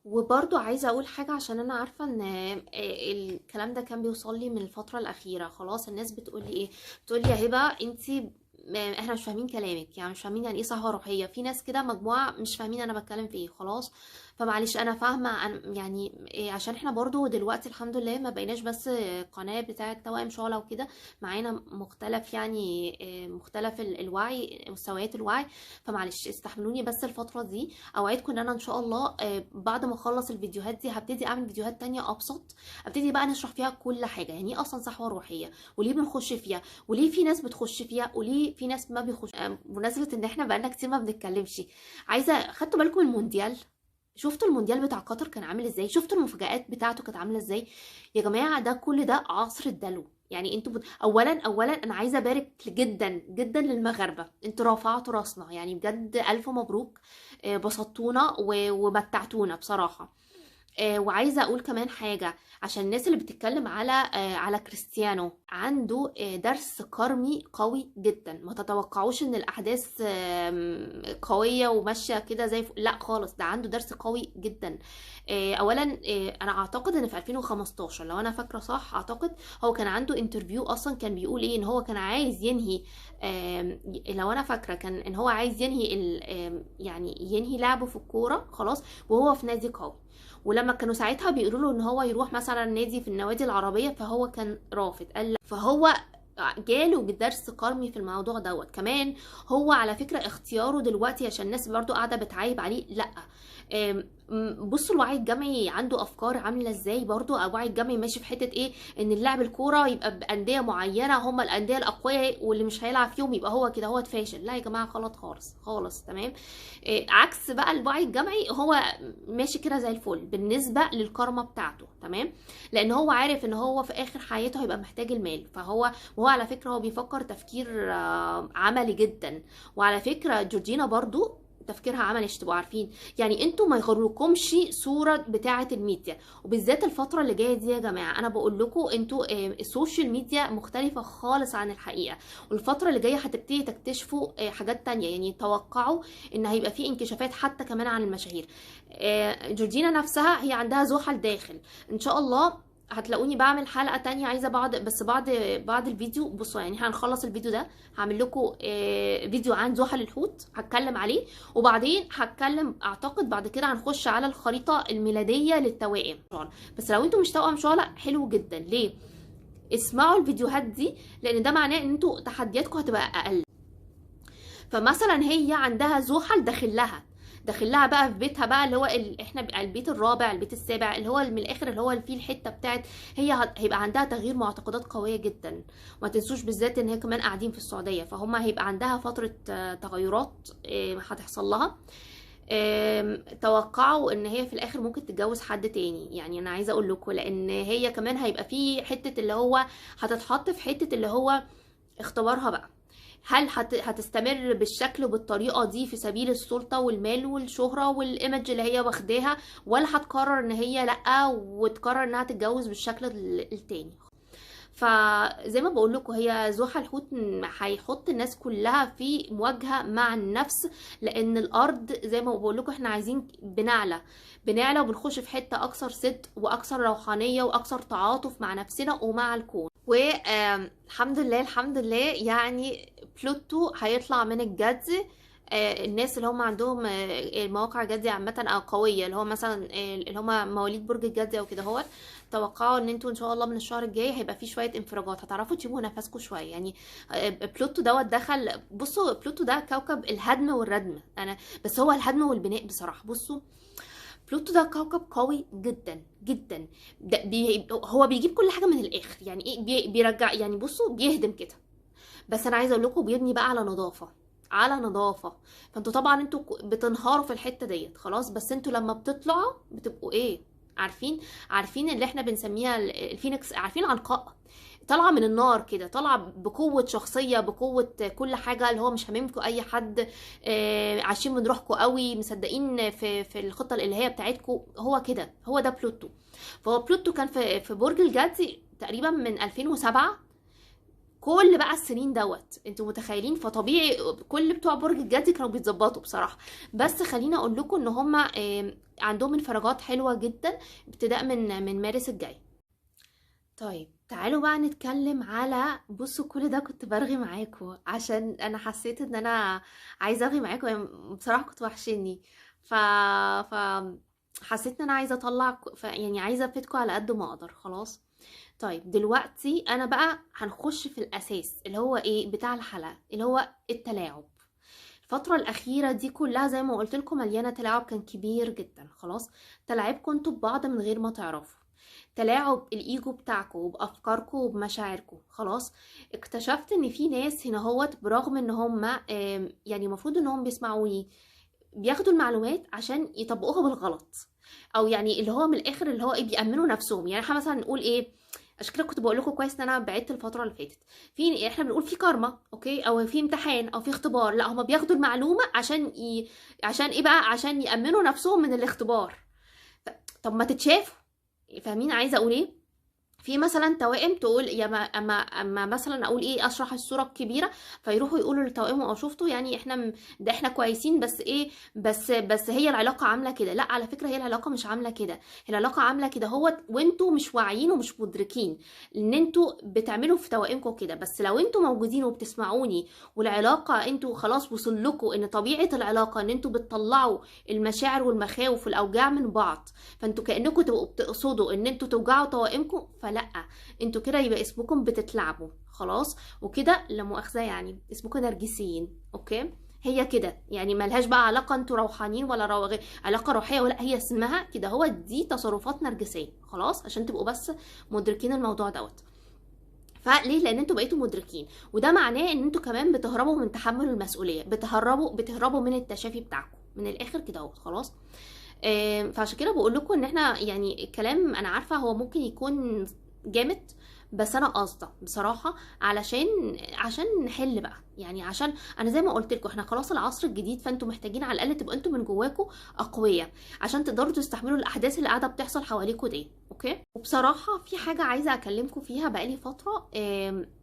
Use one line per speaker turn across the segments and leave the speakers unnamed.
وبرضو عايزة اقول حاجة، عشان انا عارفة ان الكلام ده كان بيوصل لي من الفترة الاخيرة. خلاص الناس بتقول لي ايه؟ بتقول لي يا هبة انتي احنا مش فاهمين كلامك، يعني مش فاهمين يعني ايه صحوة روحية. في ناس كده مجموعة مش فاهمين انا بتكلم في ايه. خلاص فمعلش انا فاهمة. يعني عشان احنا برضو دلوقتي الحمد لله ما بقيناش بس قناة بتاعة توائم شعلة وكده، معانا مختلف يعني مختلف الوعي، مستويات الوعي. فمعلش استحملوني بس الفترة دي. اوعدكم ان انا ان شاء الله بعد ما اخلص الفيديوهات دي هبتدي اعمل فيديوهات تانية ابسط، ابتدي بقى نشرح فيها كل حاجة. يعني ايه اصلا صحوة روحية، وليه بنخش فيها، وليه في ناس بتخش فيها، وليه في ناس ما بيخش. بمناسبة ان احنا بقالنا كتير ما بنتكلمش، عايزة خدتوا بالكم المونديال؟ شفتوا المونديال بتاع قطر كان عامل ازاي؟ شفتوا المفاجآت بتاعته كانت عامله ازاي؟ يا جماعه ده كل ده عصر الدلو. يعني انتوا اولا انا عايزه ابارك جدا جدا للمغاربه، انتوا رفعتوا راسنا يعني بجد، الف مبروك. بسطتونا ومتعتونا بصراحه. وعايزه اقول كمان حاجه، عشان الناس اللي بتتكلم على كريستيانو، عنده درس كارمي قوي جدا. ما تتوقعوش ان الاحداث قويه وماشيه كده لا خالص، ده عنده درس قوي جدا. اولا انا اعتقد ان في 2015 لو انا فاكره صح، اعتقد هو كان عنده انترفيو اصلا كان بيقول ايه، ان هو كان عايز ينهي لو انا فاكره كان ان هو عايز ينهي يعني ينهي لعبه في الكوره خلاص وهو في نادي قوي. ولما كانوا ساعتها بيقولوا له ان هو يروح مثلا نادي في النوادي العربيه، فهو كان رافض، قال لا. فهو جاله بدرس قرمي في الموضوع دوت كمان. هو على فكره اختياره دلوقتي، عشان الناس برضو قاعده بتعايب عليه، لا. بصوا الوعي الجمعي عنده افكار عامله ازاي. برضو الوعي الجمعي ماشي في حته ايه، ان اللاعب الكوره يبقى بانديه معينه هم الانديه الاقوياء، واللي مش هيلعب فيهم يبقى هو كده هو فاشل. لا يا جماعه غلط خالص خالص. تمام. عكس بقى الوعي الجمعي، هو ماشي كده زي الفل بالنسبه للكارما بتاعته. تمام. لان هو عارف ان هو في اخر حياته هيبقى محتاج المال. وهو على فكره هو بيفكر تفكير عملي جدا. وعلى فكره جورجينا برضو تفكيرها عملي، عشان تبقوا عارفين. يعني انتوا ما يغركمش صوره بتاعه الميديا، وبالذات الفتره اللي جايه دي يا جماعه. انا بقول لكم انتوا السوشيال ميديا مختلفه خالص عن الحقيقه، والفتره اللي جايه هتبتدي تكتشفوا حاجات تانية. يعني توقعوا ان هيبقى في انكشافات حتى كمان عن المشاهير. جورجينا نفسها هي عندها زحل داخل. ان شاء الله هتلاقوني بعمل حلقة تانية، عايزة بعد الفيديو. بصوا يعني هنخلص الفيديو ده، هعمل لكم فيديو عن زحل الحوت هتكلم عليه، وبعدين هتكلم اعتقد بعد كده هنخش على الخريطة الميلادية للتوائم. بس لو انتوا مش توأم شعلة حلو جدا. ليه؟ اسمعوا الفيديوهات دي، لان ده معناه ان انتوا تحدياتكم هتبقى اقل. فمثلا هي عندها زحل داخلها بقى في بيتها بقى، اللي هو احنا البيت الرابع البيت السابع، اللي هو من الاخر اللي هو فيه الحته بتاعت هيبقى عندها تغيير معتقدات قويه جدا. وما تنسوش بالذات ان هي كمان قاعدين في السعوديه، فهم هيبقى عندها فتره تغيرات هتحصل لها. توقعوا ان هي في الاخر ممكن تتجوز حد تاني. يعني انا عايزه اقول لكم، لان هي كمان هيبقى في حته اللي هو هتتحط في حته اللي هو اختبارها بقى. هل هتستمر بالشكل وبالطريقة دي في سبيل السلطة والمال والشهرة والإيمج اللي هي واخداها، ولا هتقرر ان هي لأ وتقرر انها تتجوز بالشكل التاني؟ فزي ما بقول لكم، هي زحل الحوت هيحط الناس كلها في مواجهة مع النفس. لان الارض زي ما بقول لكم احنا عايزين بنعلى وبنخش في حتة اكثر صدق واكثر روحانية واكثر تعاطف مع نفسنا ومع الكون. والحمد لله الحمد لله يعني بلوتو هيطلع من الجد. الناس اللي هم عندهم مواقع جدي عامة او قوية، اللي هو مثلا اللي هم مواليد برج الجدي او كده، هو توقعوا ان انتوا ان شاء الله من الشهر الجاي هيبقى فيه شوية انفراجات، هتعرفوا تشوفوا نفسكم شوية. يعني بلوتو دوت دخل. بصوا بلوتو ده كوكب الهدم والردم. بس هو الهدم والبناء بصراحة. بصوا بلوتو ده كوكب قوي جدا جدا. ده هو بيجيب كل حاجه من الاخر. يعني ايه بيرجع، يعني بصوا بيهدم كده. بس انا عايزه اقول لكم بيبني بقى على نظافه، على نظافه. فانتوا طبعا انتوا بتنهاروا في الحته ديت خلاص، بس انتوا لما بتطلعوا بتبقوا ايه، عارفين اللي احنا بنسميها الفينيكس، عارفين عنقاء طالعه من النار كده، طالعه بقوه شخصيه، بقوه كل حاجه، اللي هو مش هاممكم اي حد. عايشين من روحكم قوي، مصدقين في الخطه الالهيه بتاعتكم. هو كده، هو ده بلوتو. فهو بلوتو كان في برج الجدي تقريبا من 2007 كل بقى السنين دوت، انتوا متخيلين؟ فطبيعي كل بتوع برج الجدي كانوا بيتظبطوا بصراحه. بس خليني اقول لكم ان هم عندهم انفراجات حلوه جدا ابتداء من مارس الجاي. طيب تعالوا بقى نتكلم على، بصوا كل ده كنت برغي معاكم عشان انا حسيت ان انا عايزه ارغي معاكم، يعني بصراحه كنت وحشني. ف ف حسيت ان انا عايزه اطلع يعني عايزه افيدكم على قد ما اقدر. خلاص طيب دلوقتي انا بقى هنخش في الاساس اللي هو ايه بتاع الحلقه، اللي هو التلاعب. الفترة الأخيرة دي كلها زي ما قلت لكم مليانة تلاعب كان كبير جدا. خلاص تلاعبكم انتوا ببعض من غير ما تعرفوا، تلاعب الايجو بتاعكم وبافكاركم وبمشاعركم. خلاص اكتشفت ان في ناس هنا هوت برغم ان هم يعني المفروض انهم بيسمعوني بياخدوا المعلومات عشان يطبقوها بالغلط، او يعني اللي هو من الاخر اللي هو ايه بيأمنوا نفسهم. يعني احنا مثلا نقول ايه، عشان كده كنت بقول لكم كويس ان انا بعدت الفتره اللي فاتت، في احنا بنقول في كارما اوكي او في امتحان او في اختبار، لا هما بياخدوا المعلومه عشان ايه بقى، عشان يأمنوا نفسهم من الاختبار. طب ما تتشافوا، فاهمين عايزه اقول ايه؟ في مثلا توائم تقول يا ما اما مثلا اقول ايه اشرح الصوره الكبيره، فيروحوا يقولوا للتوائم او شفتوا يعني احنا ده احنا كويسين بس ايه، بس هي العلاقه عامله كده. لا على فكره هي العلاقه مش عامله كده، هي العلاقه عامله كده هو وانتوا مش واعيين ومش مدركين ان انتوا بتعملوا في توائمكم كده. بس لو انتوا موجودين وبتسمعوني والعلاقه انتوا خلاص وصل لكم ان طبيعه العلاقه ان انتوا بتطلعوا المشاعر والمخاوف والاوجاع من بعض، فانتوا كانكم تبقوا بتقصدوا ان انتوا توجعوا توائمكم، فلا انتوا كده يبقى اسمكم بتتلعبوا. خلاص وكده لا مؤاخذه يعني اسمكم نرجسيين. اوكي هي كده يعني ملهاش بقى علاقه انتوا روحانيين ولا علاقه روحيه، ولا هي اسمها كده هو دي تصرفات نرجسيه. خلاص عشان تبقوا بس مدركين الموضوع دوت. فليه؟ لان انتوا بقيتوا مدركين، وده معناه ان انتوا كمان بتهربوا من تحمل المسؤوليه، بتهربوا من التشافي بتاعكم من الاخر كده اهو. خلاص فعشان كده بقول لكم ان احنا يعني الكلام انا عارفه هو ممكن يكون جامد، بس انا قاصده بصراحه عشان نحل بقى. يعني عشان انا زي ما قلت لكم احنا خلاص العصر الجديد، فانتوا محتاجين على الاقل تبقوا انتوا من جواكم اقوياء عشان تقدروا تستحملوا الاحداث اللي قاعده بتحصل حواليكم دي. اوكي وبصراحه في حاجه عايزه اكلمكم فيها بقالي فتره،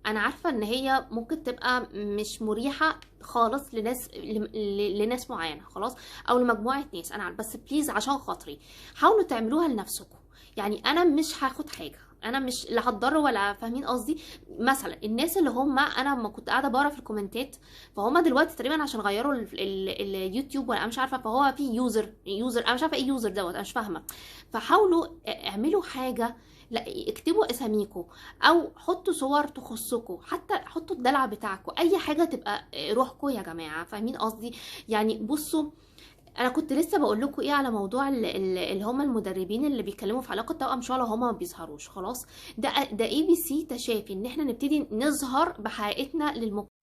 انا عارفه ان هي ممكن تبقى مش مريحه خالص لناس معينه. خلاص او لمجموعه ناس انا عارفه، بس بليز عشان خاطري حاولوا تعملوها لنفسكم. يعني انا مش هاخد حاجه، انا مش لا هتضر ولا، فاهمين قصدي؟ مثلا الناس اللي هم انا لما كنت قاعده بقرا في الكومنتات، فهم دلوقتي تقريبا عشان غيروا اليوتيوب ولا مش عارفه، فهو في يوزر انا مش عارفه ايه يوزر دوت، انا مش فاهمه. فحاولوا اعملوا حاجه، لا اكتبوا اساميكم او حطوا صور تخصكم، حتى حطوا الدلع بتاعكم، اي حاجه تبقى روحكم يا جماعه، فاهمين قصدي؟ يعني بصوا انا كنت لسه بقول لكم ايه على موضوع اللي هم المدربين اللي بيتكلموا في علاقه توأم شعله هم ما بيظهروش. خلاص ده اي بي سي تشافي ان احنا نبتدي نظهر بحقيقتنا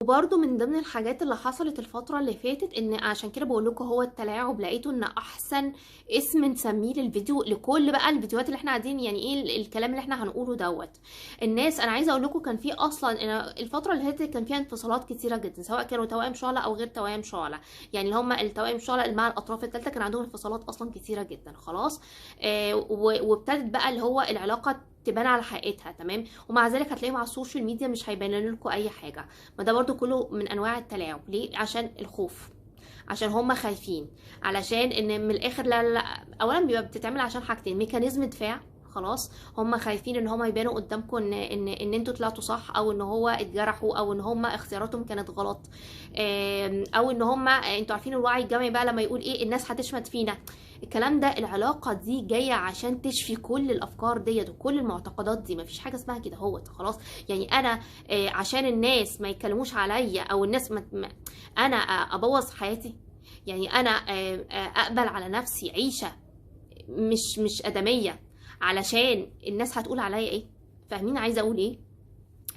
وبرده من ضمن الحاجات اللي حصلت الفتره اللي فاتت ان عشان كده بقول لكم هو التلاعب لقيته ان احسن اسم نسميه للفيديو لكل بقى الفيديوهات اللي احنا قاعدين يعني ايه الكلام اللي احنا هنقوله دوت. الناس انا عايزه اقول لكم كان في اصلا الفتره اللي فاتت كان فيها انفصالات كتيره جدا سواء كانوا توائم شعله او غير توائم شعله. يعني اللي هم التوائم شعله اللي مع الاطراف الثالثه كان عندهم انفصالات اصلا كتيره جدا. خلاص وابتدت بقى اللي هو العلاقه تبان على حقيقتها. تمام ومع ذلك هتلاقيهم على السوشيال ميديا مش هيبين لكم اي حاجه. ما ده برضو كله من انواع التلاعب. ليه؟ عشان الخوف، عشان هم خايفين، علشان ان من الاخر لا اولا بيبقى بتتعمل عشان حاجتين، ميكانيزم دفاع. خلاص هم خايفين ان هم يبانوا قدامكم ان انتوا طلعتوا صح، او ان هو اتجرحوا، او ان هم اختياراتهم كانت غلط، او ان هم انتوا عارفين الوعي الجمعي بقى لما يقول ايه الناس هتشمت فينا الكلام ده. العلاقه دي جايه عشان تشفي كل الافكار ديت وكل المعتقدات دي، مفيش حاجه اسمها كده هوت. خلاص يعني انا عشان الناس ما يتكلموش عليا او الناس انا ابوظ حياتي؟ يعني انا اقبل على نفسي عيشه مش ادميه علشان الناس هتقول عليا ايه؟ فاهمين عايزه اقول ايه؟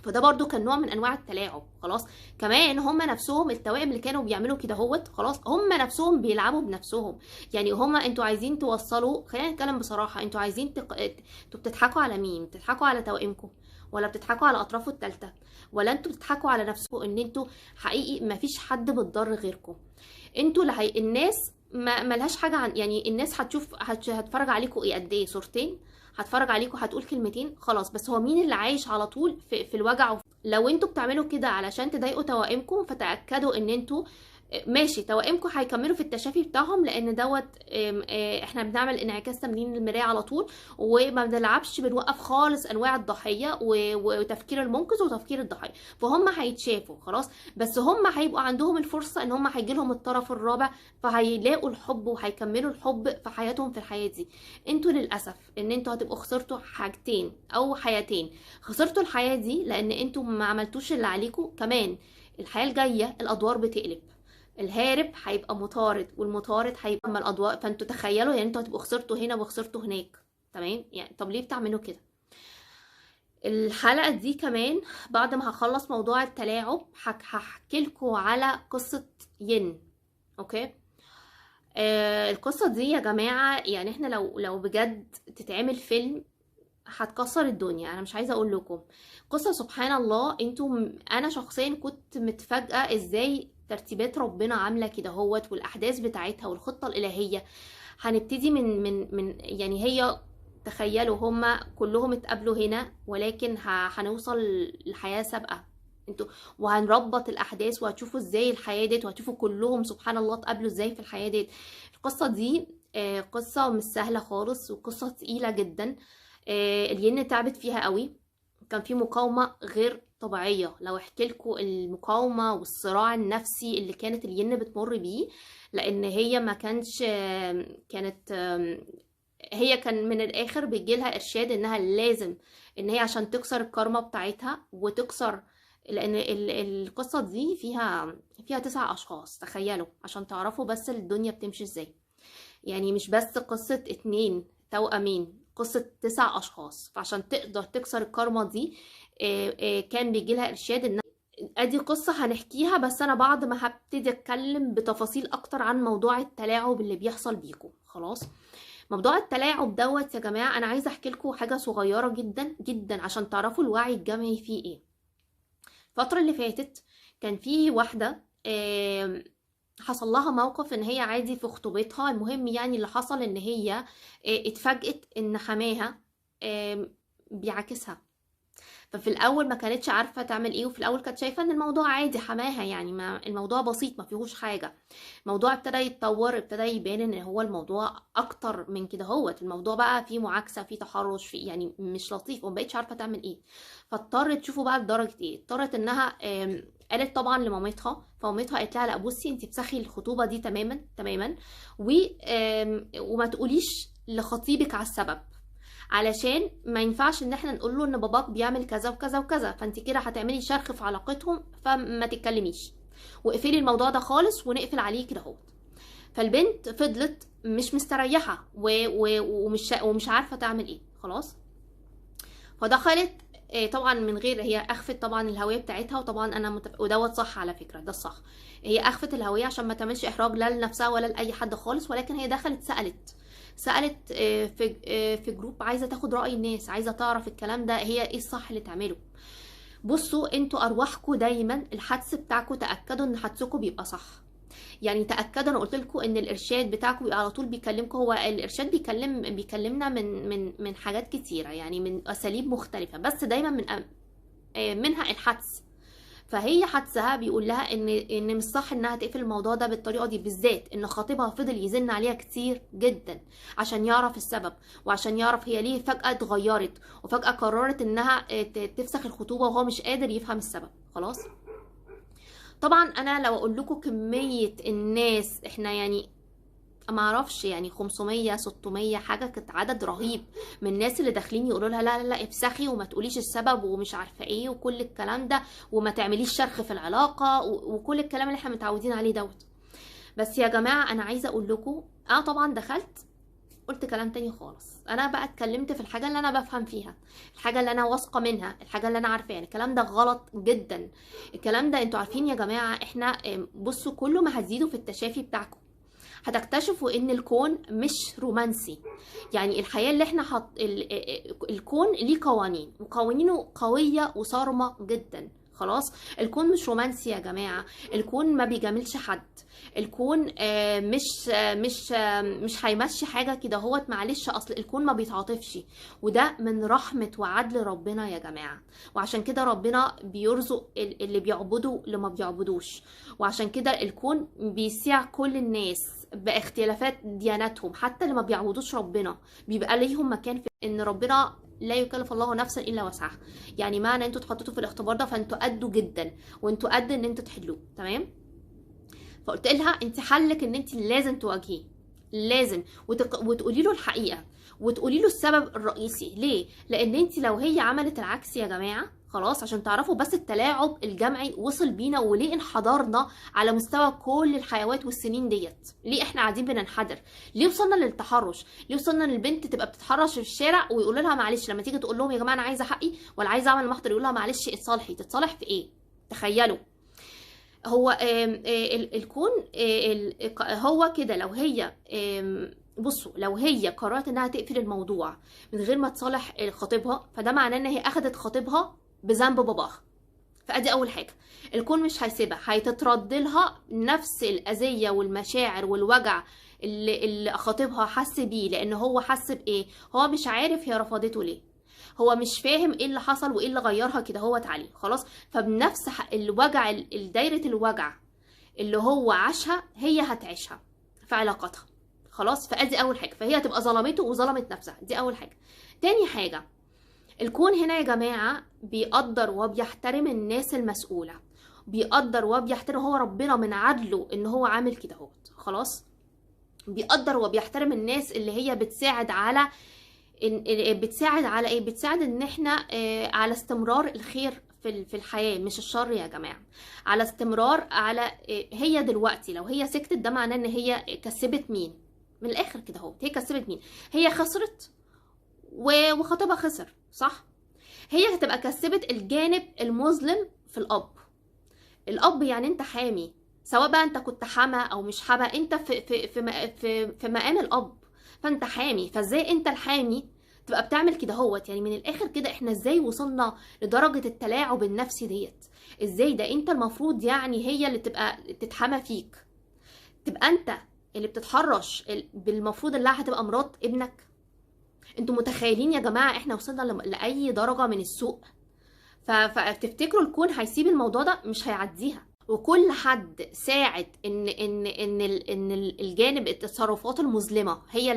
فده برضو كان نوع من انواع التلاعب. خلاص كمان هم نفسهم التوائم اللي كانوا بيعملوا كده هوت، خلاص هم نفسهم بيلعبوا بنفسهم. يعني هم انتوا عايزين توصلوا، خلينا نتكلم بصراحه، انتوا عايزين انتوا بتضحكوا على مين؟ بتضحكوا على توائمكم ولا بتضحكوا على اطرافه الثالثه؟ ولا انتوا بتضحكوا على نفسكم ان انتوا حقيقي مفيش حد متضر غيركم؟ انتوا الناس ما ملهاش حاجه عن، يعني الناس هتشوف هتفرج عليكم ايه قد ايه؟ صورتين هتفرج عليكم هتقول كلمتين خلاص. بس هو مين اللي عايش على طول في الوجع لو انتوا بتعملوا كده علشان تضايقوا توائمكم، فتأكدوا ان انتوا ماشي توائمكم هيكملوا في التشافي بتاعهم، لان دوت احنا بنعمل انعكاس تمرين المراية على طول، وما بنلعبش، بنوقف خالص انواع الضحية وتفكير المنقذ وتفكير الضحية، فهم هيتشافوا خلاص. بس هم هيبقوا عندهم الفرصة ان هم هيجي لهم الطرف الرابع، فهيلاقوا الحب وهيكملوا الحب في حياتهم في الحياة دي. انتوا للأسف ان انتوا هتبقوا خسرتوا حاجتين او حياتين. خسرتوا الحياة دي لان انتوا ما عملتوش اللي عليكم. كمان الحياة الجاية الادوار بتقلب، الهارب هيبقى مطارد والمطارد هيبقى اما الاضواء. فانتوا تخيلوا يعني انتوا هتبقوا خسرتوا هنا وخسرتوا هناك. تمام يعني طب ليه بتعملوا كده؟ الحلقة دي كمان بعد ما هخلص موضوع التلاعب هحكي لكم على قصة ين. اوكي. القصة دي يا جماعة يعني احنا لو بجد تتعمل فيلم هتكسر الدنيا. انا مش عايزه اقول لكم قصه سبحان الله. انا شخصيا كنت متفاجئه ازاي ترتيبات ربنا عامله كده هوت، والاحداث بتاعتها والخطه الالهيه. هنبتدي من يعني هي تخيلوا هما كلهم اتقابلوا هنا، ولكن هنوصل لحياه سابقه انتوا، وهنربط الاحداث وهتشوفوا ازاي الحياه ديت، وهتشوفوا كلهم سبحان الله اتقابلوا ازاي في الحياه ديت. القصه دي قصه مش سهله خالص، وقصه تقيله جدا. الين تعبت فيها قوي، كان في مقاومة غير طبيعية. لو احكي لكم المقاومة والصراع النفسي اللي كانت الين بتمر بيه، لان هي ما كانش كانت هي كان من الاخر بيجيلها ارشاد انها لازم ان هي عشان تكسر الكارما بتاعتها وتكسر، لان القصة دي فيها 9 اشخاص. تخيلوا عشان تعرفوا بس الدنيا بتمشي ازاي. يعني مش بس قصة 2 توأمين، قصة 9 أشخاص. فعشان تقدر تكسر الكارما دي كان بيجيلها إرشاد إن ادي قصة هنحكيها. بس انا بعد ما هبتدي اتكلم بتفاصيل اكتر عن موضوع التلاعب اللي بيحصل بيكم. خلاص. موضوع التلاعب دوت يا جماعة انا عايزة احكي لكم حاجة صغيرة جدا جدا عشان تعرفوا الوعي الجمعي فيه ايه. الفترة اللي فاتت كان في واحدة حصل لها موقف ان هي عادي في خطوبتها. المهم يعني اللي حصل ان هي اتفاجئت ان حماها بيعاكسها. ففي الاول ما كانتش عارفه تعمل ايه، وفي الاول كانت شايفه ان الموضوع عادي حماها، يعني ما الموضوع بسيط ما فيهوش حاجه. الموضوع ابتدى يتطور، ابتدى يبان ان هو الموضوع اكتر من كده. هوت الموضوع بقى فيه معاكسه، فيه تحرش، فيه يعني مش لطيف، وما بقتش عارفه تعمل ايه. فاضطرت تشوفوا بقى لدرجه ايه. اضطرت انها قالت طبعا لمامتها، فمامتها قالت لها لا بصي انت بتسخي الخطوبه دي تماما تماما، وما تقوليش لخطيبك على السبب، علشان ما ينفعش ان احنا نقول له ان باباك بيعمل كذا وكذا وكذا، فانت كده هتعملي شرخ في علاقتهم، فما تتكلميش واقفلي الموضوع ده خالص ونقفل عليه كده اهو. فالبنت فضلت مش مستريحه ومش عارفه تعمل ايه. خلاص. فدخلت طبعا من غير، هي اخفت طبعا الهويه بتاعتها، وطبعا انا ودوت صح على فكره، ده الصح. هي اخفت الهويه عشان ما تعملش احراج لا لنفسها ولا لاي حد خالص، ولكن هي دخلت سالت في جروب، عايزه تاخد راي الناس، عايزه تعرف الكلام ده هي ايه الصح اللي تعمله. بصوا انتوا ارواحكم دايما الحدس بتاعكم تاكدوا ان حدسكم بيبقى صح. يعني تاكدوا، انا قلت لكم ان الارشاد بتاعكم بيبقى على طول بيكلمكم. هو الارشاد بيكلمنا من حاجات كتيره، يعني من اساليب مختلفه، بس دايما منها الحدس. فهي حدسها بيقول لها ان مش صح انها تقفل الموضوع ده بالطريقه دي، بالذات ان خطيبها فضل يزن عليها كتير جدا عشان يعرف السبب، وعشان يعرف هي ليه فجاه اتغيرت وفجاه قررت انها تفسخ الخطوبه وهو مش قادر يفهم السبب. خلاص. طبعا انا لو اقول لكم كميه الناس، احنا يعني ما اعرفش يعني 500 600 حاجه، كانت عدد رهيب من الناس اللي داخلين يقولوا لها لا لا لا افسخي وما تقوليش السبب ومش عارفه ايه وكل الكلام ده، وما تعمليش شرخ في العلاقه وكل الكلام اللي احنا متعودين عليه دوت. بس يا جماعه انا عايزه اقول لكم طبعا دخلت قلت كلام تاني خالص. انا بقى اتكلمت في الحاجه اللي انا بفهم فيها، الحاجه اللي انا واثقه منها، الحاجه اللي انا عارفاها. يعني الكلام ده غلط جدا. الكلام ده انتوا عارفين يا جماعه، احنا بصوا كل ما هتزيدوا في التشافي بتاعكم هتكتشفوا ان الكون مش رومانسي. يعني الحياة اللي احنا الكون ليه قوانين، وقوانينه قوية وصارمة جدا. خلاص. الكون مش رومانسي يا جماعة، الكون ما بيجاملش حد، الكون مش هيمشي حاجة كده هوت، معلش، اصل الكون ما بيتعاطفش، وده من رحمة وعدل ربنا يا جماعة. وعشان كده ربنا بيرزق اللي بيعبدوا اللي ما بيعبدوش، وعشان كده الكون بيسيع كل الناس باختلافات دياناتهم، حتى اللي ما بيعبدوش ربنا بيبقى ليهم مكان في ان ربنا لا يكلف الله نفسا الا وسعها. يعني معنى انتوا اتحطيتوا في الاختبار ده فانتوا قدوا جدا، وانتوا قد ان انتوا تحلوه، تمام. فقلت لها انت حلك ان انت لازم تواجهيه، لازم وتقولي له الحقيقه، وتقولي له السبب الرئيسي ليه. لان انت لو هي عملت العكس يا جماعه، خلاص، عشان تعرفوا بس التلاعب الجمعي وصل بينا وليه انحدرنا على مستوى كل الحيوات والسنين ديت، ليه احنا قاعدين بننحدر، ليه وصلنا للتحرش، ليه وصلنا للبنت تبقى بتتحرش في الشارع ويقولوا لها معلش، لما تيجي تقول لهم يا جماعه انا عايزه حقي ولا عايزه اعمل محضر، يقول لها معلش اتصالحي. تتصالح في ايه؟ تخيلوا. هو الكون هو كده، لو هي بصوا، لو هي قررت انها تقفل الموضوع من غير ما تصالح خطيبها، فده معناه ان هي اخدت خطيبها بذنب باباها. فادي اول حاجه، الكون مش هيسيبها، هيتترد لها نفس الاذيه والمشاعر والوجع اللي خطيبها حس بيه. لان هو حس بايه؟ هو مش عارف هي رفضته ليه، هو مش فاهم ايه اللي حصل وايه اللي غيرها كده هوت عليه، خلاص. فبنفس الوجع، دايره الوجع اللي هو عاشها هي هتعيشها في علاقتها، خلاص. فادي اول حاجه، فهي هتبقى ظلمته وظلمت نفسها، دي اول حاجه. تاني حاجه، الكون هنا يا جماعه بيقدر وبيحترم الناس المسؤوله، بيقدر وبيحترم، هو ربنا من عدله ان هو عامل كده هوت، خلاص. بيقدر وبيحترم الناس اللي هي بتساعد على بتساعد على ايه؟ بتساعد ان احنا على استمرار الخير في الحياة، مش الشر يا جماعة، على استمرار، على هي دلوقتي لو هي سكتت ده معناه ان هي كسبت مين؟ من الاخر كده اهو، هي كسبت مين؟ هي خسرت وخطيبها خسر، صح؟ هي هتبقى كسبت الجانب المظلم في الاب. الاب يعني انت حامي، سواء بقى انت كنت حما او مش حما، انت في مقام الاب، فانت حامي. فازاي انت الحامي تبقى بتعمل كده هوت؟ يعني من الاخر كده احنا ازاي وصلنا لدرجة التلاعب النفسي ديت؟ ازاي ده؟ انت المفروض يعني هي اللي تبقى تتحمى فيك، تبقى انت اللي بتتحرش بالمفروض اللي هتبقى مرات ابنك. انتوا متخيلين يا جماعة احنا وصلنا لأي درجة من السوء؟ فتفتكروا الكون هيسيب الموضوع ده؟ مش هيعديها. وكل حد ساعد ان الجانب التصرفات المظلمه هي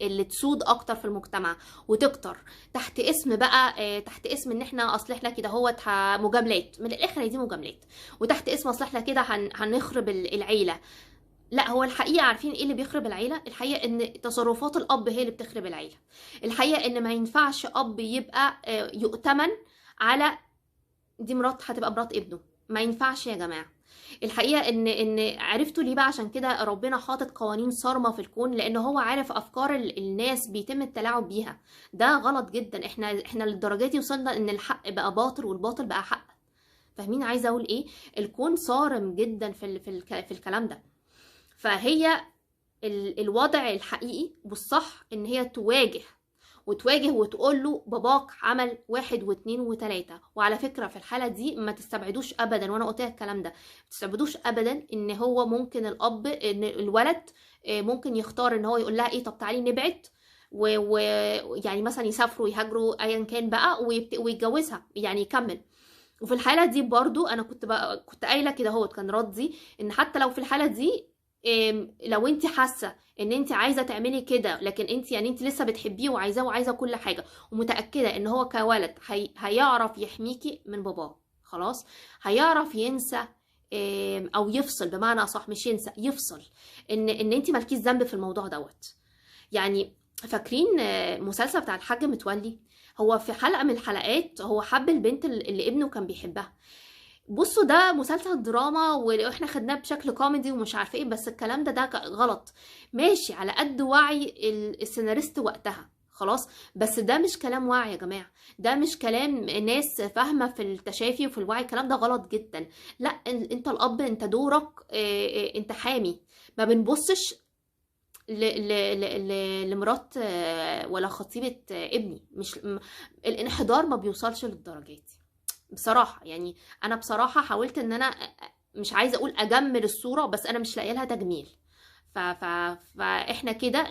اللي تسود اكتر في المجتمع وتكتر، تحت اسم بقى تحت اسم ان احنا اصل احنا كده هوت مجاملات، من الاخر هي دي مجاملات، وتحت اسم اصل احنا كده هنخرب العيله. لا، هو الحقيقه عارفين ايه اللي بيخرب العيله؟ الحقيقه ان تصرفات الاب هي اللي بتخرب العيله. الحقيقه ان ما ينفعش اب يبقى يؤتمن على دي مرات هتبقى مرات ابنه، ما ينفعش يا جماعه. الحقيقه ان عرفتوا ليه بقى؟ عشان كده ربنا حاطط قوانين صارمه في الكون، لان هو عارف افكار الناس بيتم التلاعب بيها. ده غلط جدا. احنا للدرجه دي وصلنا ان الحق بقى باطل والباطل بقى حق. فاهمين عايزه اقول ايه؟ الكون صارم جدا في الكلام ده. فهي الوضع الحقيقي والصح ان هي تواجه وتقول له باباك عمل 1 و2 و3. وعلى فكرة في الحالة دي ما تستبعدوش ابدا، وانا قلت لك الكلام ده، ما تستبعدوش ابدا ان هو ممكن الاب، ان الولد ممكن يختار ان هو يقول لها ايه، طب تعالي نبعد ويعني مثلا يسافروا يهاجروا ايا كان بقى ويتجوزها، يعني يكمل. وفي الحالة دي برضو انا كنت قايلة كده، هو كان ردي ان حتى لو في الحالة دي لو انت حاسه ان انت عايزه تعملي كده، لكن انت يعني انت لسه بتحبيه وعايزاه كل حاجه، ومتاكده ان هو كولد هيعرف يحميكي من باباه، خلاص، هيعرف ينسى او يفصل، بمعنى اصح مش ينسى، يفصل ان انت مالكيش ذنب في الموضوع دوت. يعني فاكرين مسلسل بتاع الحاج متولي؟ هو في حلقه من الحلقات هو حب البنت اللي ابنه كان بيحبها. بصوا، ده مسلسل دراما واحنا خدناه بشكل كوميدي ومش عارفه ايه، بس الكلام ده غلط. ماشي على قد وعي السيناريست وقتها، خلاص، بس ده مش كلام واعي يا جماعه، ده مش كلام ناس فاهمه في التشافي وفي الوعي، الكلام ده غلط جدا. لا، انت الاب، انت دورك انت حامي. ما بنبصش لمرات ولا خطيبه ابني، مش الانحدار ما بيوصلش للدرجات دي. بصراحة يعني. انا بصراحة حاولت ان انا مش عايزة اقول اجمل الصورة، بس انا مش لاقيه لها تجميل. فاحنا كده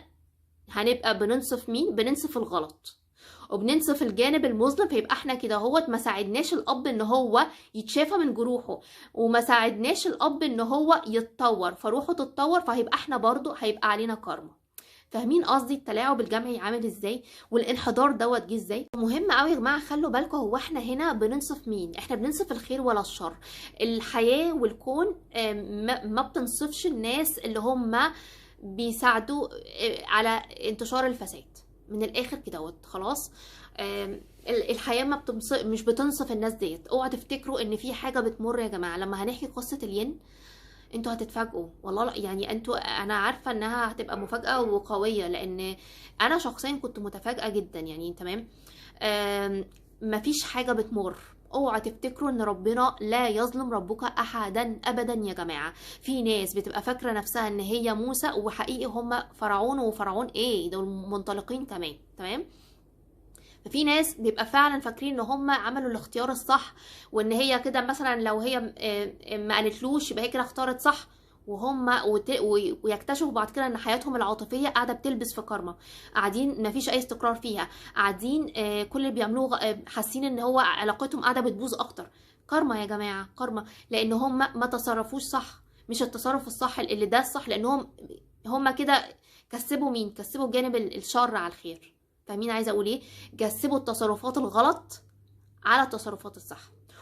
هنبقى بننصف مين؟ بننصف الغلط وبننصف الجانب المظلم. فيبقى احنا كده هوت ما ساعدناش الاب ان هو يتشافى من جروحه، وما ساعدناش الاب ان هو يتطور فروحه تتطور، فهيبقى احنا برضو هيبقى علينا كارما. فاهمين قصدي التلاعب الجمعي عامل ازاي؟ والانحدار دوت جه ازاي؟ مهم قوي يا جماعه، خلوا بالكم، هو احنا هنا بننصف مين؟ احنا بننصف الخير ولا الشر؟ الحياه والكون ما بتنصفش الناس اللي هم بيساعدوا على انتشار الفساد. من الاخر كده خلاص. الحياه ما مش بتنصف الناس ديت. اوعوا تفتكروا ان في حاجه بتمر يا جماعه. لما هنحكي قصه الين انتوا هتتفاجئوا والله. يعني انتوا، انا عارفه انها هتبقى مفاجاه وقويه، لان انا شخصيا كنت متفاجئه جدا يعني. تمام. مفيش حاجه بتمر. اوعى تفتكروا ان ربنا لا يظلم ربك احدا ابدا يا جماعه. في ناس بتبقى فاكره نفسها ان هي موسى، وحقيقي هم فرعون. وفرعون ايه؟ دول منطلقين كمان. تمام. ففي ناس بيبقى فعلا فاكرين ان هم عملوا الاختيار الصح، وان هي كده مثلا لو هي ما قالتلوش يبقى هي كده اختارت صح. ويكتشفوا بعد كده ان حياتهم العاطفيه قاعده بتلبس في كارما. قاعدين ما فيش اي استقرار فيها. قاعدين كل اللي بيعملوه حاسين ان هو علاقتهم قاعده بتبوظ اكتر. كارما يا جماعه، كارما. لان هم ما تصرفوش صح. مش التصرف الصح اللي ده الصح، لانهم هم كده كسبوا مين؟ كسبوا جانب الشر على الخير. فاهمين عايزه اقول ايه؟ جسبوا التصرفات الغلط على التصرفات الصح.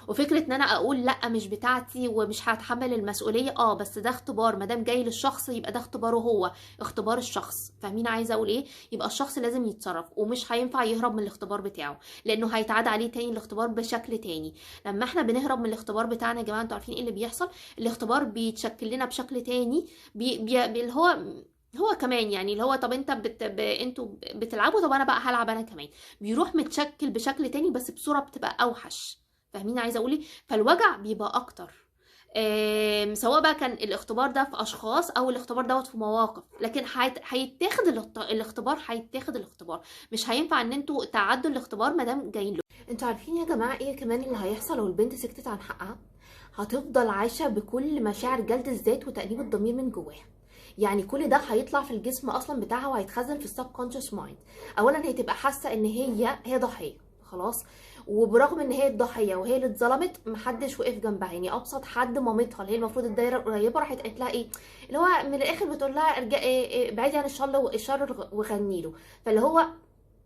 وفكره ان انا اقول لا مش بتاعتي ومش هتحمل المسؤوليه، بس ده اختبار. ما دام جاي للشخص يبقى ده اختباره هو، اختبار الشخص. فاهمين عايزه اقول ايه؟ يبقى الشخص لازم يتصرف، ومش هينفع يهرب من الاختبار بتاعه، لانه هيتعاد عليه تاني الاختبار بشكل تاني. لما احنا بنهرب من الاختبار بتاعنا يا جماعه، انتوا عارفين ايه اللي بيحصل؟ الاختبار بيتشكل لنا بشكل تاني. اللي هو كمان يعني، اللي هو طب انت انتوا بتلعبوا، طب انا بقى هلعب انا كمان. بيروح متشكل بشكل تاني بس بصورة بتبقى اوحش. فاهمين عايزه اقول ايه؟ فالوجع بيبقى اكتر. سواء بقى كان الاختبار ده في اشخاص او الاختبار دوت في مواقف، لكن هيتاخد الاختبار. هيتاخد الاختبار. مش هينفع ان انتوا تعدوا الاختبار ما دام جايين له. انتوا عارفين يا جماعه ايه كمان اللي هيحصل لو البنت سكتت عن حقها؟ هتفضل عايشه بكل مشاعر جلد الذات وتأنيب الضمير من جواها. يعني كل ده هيطلع في الجسم اصلا بتاعها، وهيتخزن في السب كونشس مايند. اولا هي تبقى حاسه ان هي ضحيه خلاص. وبرغم ان هي الضحيه وهي اللي اتظلمت، محدش وقف جنبها. يعني ابسط حد مامتها اللي هي المفروض الدايره القريبه راحت قالت لها ايه؟ اللي هو من الاخر بتقول لها ارجعي ابعدي عن الشر وغني له. فاللي هو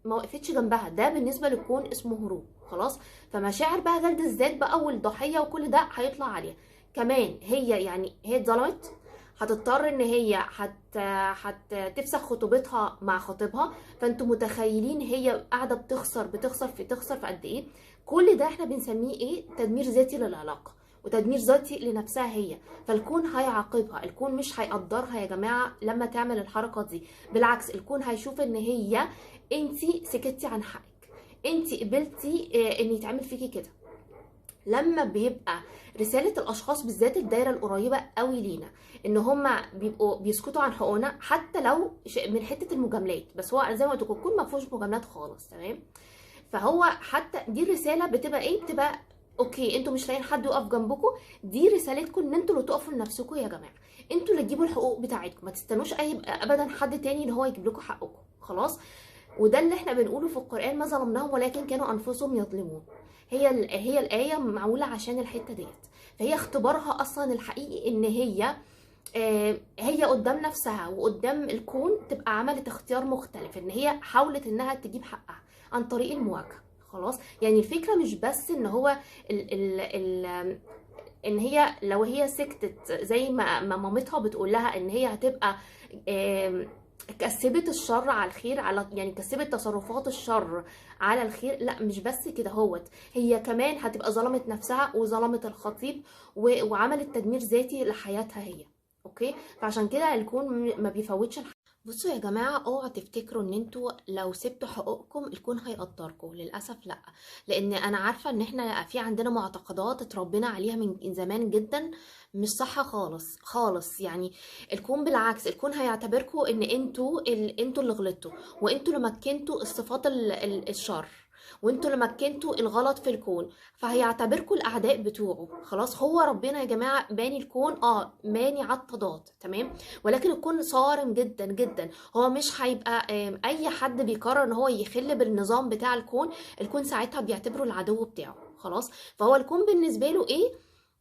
ما وقفتش جنبها. ده بالنسبه للكون اسمه هروب خلاص. فمشاعر بقى جلد الذات بقى والضحيه وكل ده هيطلع عليها. كمان هي يعني هي اتظلمت، هتضطر ان هي تفسخ خطوبتها مع خطيبها. فانتوا متخيلين هي قاعده بتخسر في قد ايه؟ كل ده احنا بنسميه ايه؟ تدمير ذاتي للعلاقه، وتدمير ذاتي لنفسها هي. فالكون هيعاقبها. الكون مش هيقدرها يا جماعه لما تعمل الحركه دي. بالعكس، الكون هيشوف ان هي انتي سكتي عن حقك، انتي قبلتي ان يتعمل فيكي كده. لما بيبقى رسالة الأشخاص بالذات الدايرة القريبة قوي لينا إن هما بيبقوا بيسكتوا عن حقوقنا، حتى لو من حتة المجاملات. بس هو زي ما قلت لكم الكون ما فيهوش مجاملات خالص. تمام. فهو حتى دي الرسالة بتبقى إيه؟ بتبقى اوكي انتوا مش لاقيين حد يقف جنبكم. دي رسالتكم ان انتوا اللي تقفوا لنفسكم يا جماعه. انتوا اللي تجيبوا الحقوق بتاعتكم. ما تستنوش اي ابدا حد تاني ان هو يجيب لكم حقكم خلاص. وده اللي احنا بنقوله في القرآن: ما ظلمناهم ولكن كانوا أنفسهم يظلمون. هي الآية معمولة عشان الحتة ديت. فهي اختبارها أصلا الحقيقي إن هي قدام نفسها وقدام الكون تبقى عملت اختيار مختلف، إن هي حاولت إنها تجيب حقها عن طريق المواجهة خلاص. يعني الفكرة مش بس إن هو ال ال ال ان هي لو هي سكتت زي ما مامتها بتقول لها ان هي هتبقى كسبت الشر على الخير، على يعني كسبت تصرفات الشر على الخير. لا مش بس كده هوت، هي كمان هتبقى ظلمت نفسها وظلمت الخطيب وعملت تدمير ذاتي لحياتها هي. اوكي. فعشان كده الكون ما بيفوتش بصوا يا جماعة، اوعوا تفتكروا ان انتوا لو سبتوا حقوقكم الكون هيقدركم. للأسف لا. لان انا عارفة ان احنا في عندنا معتقدات اتربينا عليها من زمان جدا مش صح خالص خالص. يعني الكون بالعكس، الكون هيعتبركم ان انتوا اللي غلطتوا، وانتوا اللي مكنتوا الصفات الشر. وانتوا اللي مكنتوا الغلط في الكون، فهيعتبركم الاعداء بتوعه. خلاص، هو ربنا يا جماعه باني الكون، باني على التضاد، تمام، ولكن الكون صارم جدا جدا. هو مش هيبقى اي حد بيقرر ان هو يخل بالنظام بتاع الكون، الكون ساعتها بيعتبره العدو بتاعه. خلاص، فهو الكون بالنسبه له ايه؟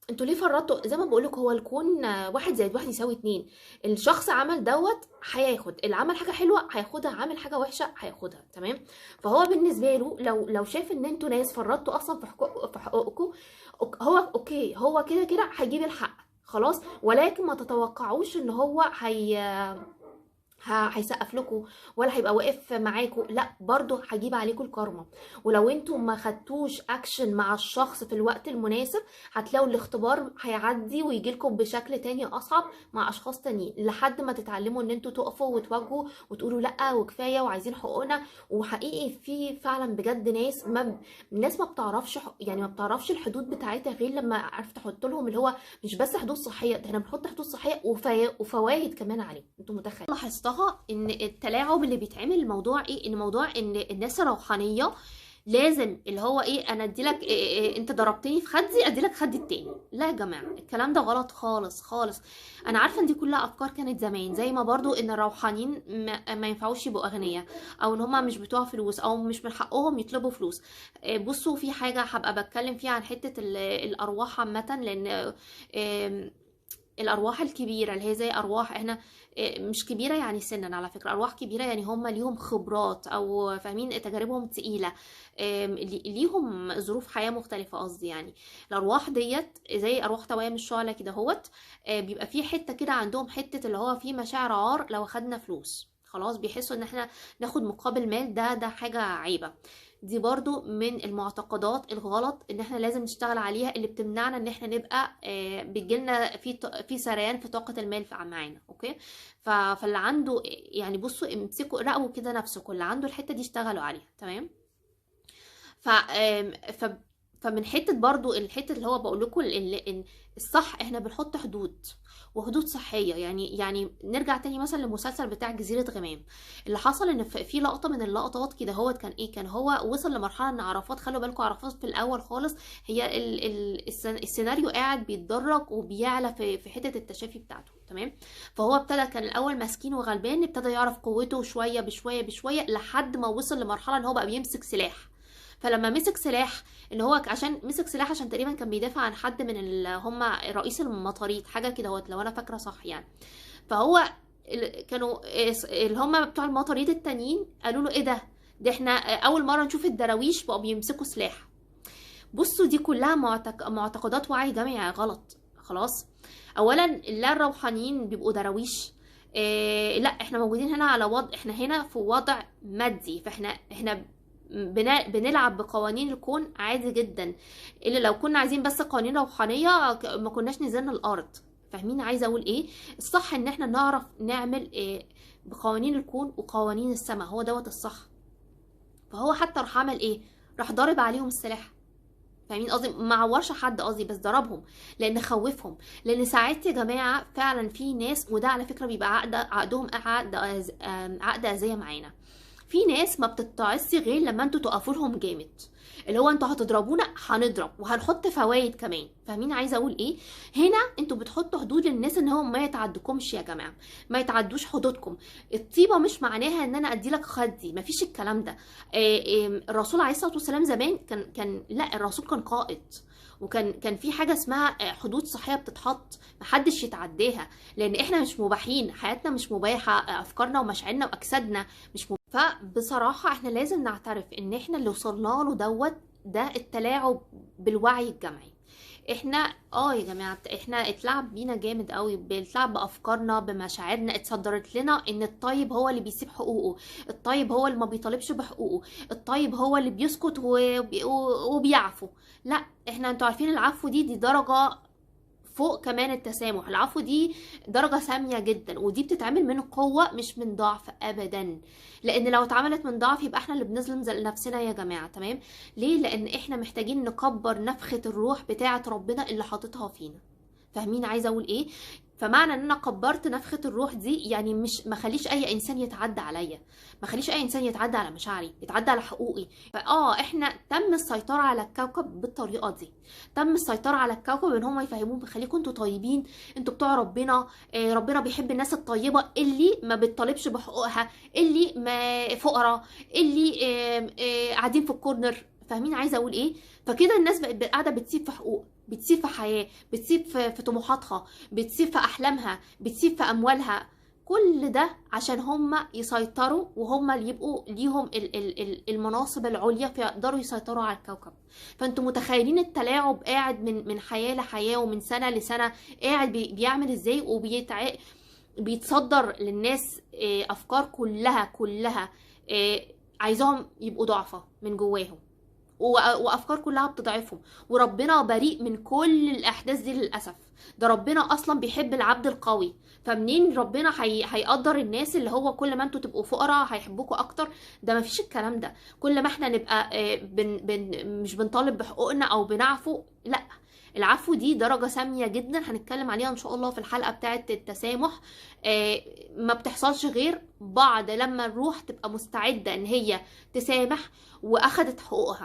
انتوا ليه فرطتوا؟ زي ما بقولك، هو الكون 1+1=2. الشخص عمل دوت هياخد، اللي عمل حاجه حلوه هياخدها، عمل حاجه وحشه هياخدها، تمام. فهو بالنسبه له لو شاف ان انتوا ناس فرطتوا اصلا في حقوقكم، هو اوكي، هو كده كده هيجيب الحق. خلاص، ولكن ما تتوقعوش ان هو هيسقف لكم ولا هيبقى واقف معاكم، لا، برضو هجيب عليكم الكارما. ولو انتوا ما خدتوش اكشن مع الشخص في الوقت المناسب، هتلاقوا الاختبار هيعدي ويجي لكم بشكل تاني اصعب مع اشخاص تانيين، لحد ما تتعلموا ان انتوا تقفوا وتواجهوا وتقولوا لا وكفايه وعايزين حقوقنا. وحقيقي في فعلا بجد ناس ما بتعرفش يعني ما بتعرفش الحدود بتاعتها غير لما عرفت تحط لهم اللي هو مش بس حدود صحيه، ده احنا بنحط حدود صحيه وفوائد كمان عليه. انتوا متخيلين؟ لاحظتها ان التلاعب اللي بيتعمل، الموضوع ايه؟ ان موضوع ان الناس الروحانيه لازم اللي هو ايه، انا اديلك إيه، انت ضربتني في خدي اديلك خدي التاني. لا يا جماعه، الكلام ده غلط خالص خالص. انا عارفه ان دي كلها افكار كانت زمان، زي ما برضو ان الروحانيين ما ينفعوش يبقوا اغنياء، او ان هما مش بتوع فلوس، او مش من حقهم يطلبوا فلوس. بصوا، في حاجه هبقى بتكلم فيها عن حته الارواح عامه، لان الارواح الكبيره اللي هي زي ارواح احنا، مش كبيره يعني سنا، على فكره ارواح كبيره يعني هم ليهم خبرات، او فاهمين تجاربهم تقيله، ليهم ظروف حياه مختلفه. قصدي يعني الارواح ديت زي ارواح توام الشعلة كده هوت، بيبقى في حته كده عندهم، حته اللي هو في مشاعر عار لو اخدنا فلوس. خلاص، بيحسوا ان احنا ناخد مقابل مال، ده حاجه عيبه. دي برضو من المعتقدات الغلط ان احنا لازم نشتغل عليها، اللي بتمنعنا ان احنا نبقى بيجيلنا في سريان في طاقة المال معانا. اوكي، فاللي عنده يعني بصوا، امسكوا راقبوا كده نفسكم، اللي عنده الحتة دي اشتغلوا عليها، تمام. ف ف فمن حته برضو الحته اللي هو بقول لكم ان الصح احنا بنحط حدود، وحدود صحيه. يعني نرجع تاني مثلا للمسلسل بتاع جزيره غمام. اللي حصل ان في لقطه من اللقطات كده، هو كان ايه، كان هو وصل لمرحله ان عرفات، خلوا بالكم عرفات في الاول خالص هي السيناريو قاعد بيتدرج وبيعلى في حته التشافي بتاعته، تمام. فهو ابتدى، كان الاول مسكين وغلبان، ابتدى يعرف قوته شويه بشويه بشويه، لحد ما وصل لمرحله ان هو بقى بيمسك سلاح. فلما مسك سلاح، ان هو عشان مسك سلاح عشان تقريبا كان بيدافع عن حد من اللي هم رئيس المطاريد، حاجه كده لو انا فاكره صح يعني. فهو كانوا اللي هم بتوع المطاريد التانيين قالوا له ايه ده احنا اول مره نشوف الدراويش بقوا بيمسكوا سلاح. بصوا، دي كلها معتقدات وعي جمعي غلط. خلاص، اولا لا الروحانيين بيبقوا دراويش، لا، احنا موجودين هنا على وضع، احنا هنا في وضع مادي، فاحنا بنلعب بقوانين الكون عادي جدا. الا لو كنا عايزين بس قوانين روحانيه ما كناش نزلنا الارض. فاهمين عايزه اقول ايه؟ الصح ان احنا نعرف نعمل بقوانين الكون وقوانين السماء، هو دوت الصح. فهو حتى راح عمل ايه؟ راح ضارب عليهم السلاح. فاهمين قصدي؟ ما عورش حد قصدي، بس ضربهم لان خوفهم. لان ساعات يا جماعه فعلا في ناس، وده على فكره بيبقى عقدهم عقد اذيه معانا. في ناس ما بتتعصي غير لما انتوا تقفوا لهم جامد، اللي هو انتوا هتضربونا هنضرب وهنحط فوائد كمان. فاهمين عايزه اقول ايه؟ هنا انتوا بتحطوا حدود للناس ان هم ما يتعدكمش يا جماعه، ما يتعدوش حدودكم. الطيبه مش معناها ان انا ادي لك خدي، مفيش الكلام ده. الرسول عليه الصلاه والسلام زمان كان لا، الرسول كان قائد، وكان في حاجه اسمها حدود صحيه بتتحط، محدش يتعداها، لان احنا مش مباحين، حياتنا مش مباحه، افكارنا ومشاعرنا واجسادنا مش مباحة. فبصراحه احنا لازم نعترف ان احنا اللي وصلنا له ده التلاعب بالوعي الجمعي. احنا يا جماعه، احنا اتلعب بينا جامد قوي، بنتلعب بافكارنا بمشاعرنا، اتصدرت لنا ان الطيب هو اللي بيسيب حقوقه، الطيب هو اللي ما بيطالبش بحقوقه، الطيب هو اللي بيسكت وبيعفو. لا، انتوا عارفين العفو دي درجه فوق كمان التسامح. العفو دي درجة سامية جدا، ودي بتتعمل من قوة مش من ضعف ابدا. لان لو اتعملت من ضعف يبقى احنا اللي بنظلم نفسنا يا جماعة، تمام. ليه؟ لان احنا محتاجين نكبر نفخة الروح بتاعة ربنا اللي حاططها فينا. فاهمين عايزة اقول ايه؟ فمعنى ان انا كبرت نفخة الروح دي يعني مش ما خليش اي انسان يتعدى عليا، ما خليش اي انسان يتعدى على مشاعري، يتعدى على حقوقي. احنا تم السيطرة على الكوكب بالطريقة دي، تم السيطرة على الكوكب ان هم يفهموهم خليكم انتوا طيبين، انتوا بتوع ربنا، ربنا بيحب الناس الطيبة اللي ما بتطالبش بحقوقها، اللي ما فقراء، اللي قاعدين في الكورنر. فاهمين عايزه اقول ايه؟ فكده الناس بقت قاعده بتسيب في حقوق، بتسيب في حياه، بتسيب في طموحاتها، بتسيب في احلامها، بتسيب في اموالها. كل ده عشان هم يسيطروا، وهم اللي يبقوا ليهم المناصب العليا فيقدروا يسيطروا على الكوكب. فانتوا متخيلين التلاعب قاعد من حياه لحياه ومن سنه لسنه قاعد بيعمل ازاي، بيتصدر للناس افكار كلها عايزاهم يبقوا ضعفة من جواهم، وافكار كلها بتضعفهم. وربنا بريء من كل الاحداث دي للاسف. ده ربنا اصلا بيحب العبد القوي. فمنين ربنا هيقدر الناس اللي هو كل ما انتوا تبقوا فقراء هيحبوكوا اكتر؟ ده مفيش الكلام ده. كل ما احنا نبقى مش بنطالب بحقوقنا او بنعفو، لا، العفو دي درجة سامية جدا هنتكلم عليها ان شاء الله في الحلقة بتاعة التسامح. ما بتحصلش غير بعد لما الروح تبقى مستعدة ان هي تسامح واخدت حقوقها.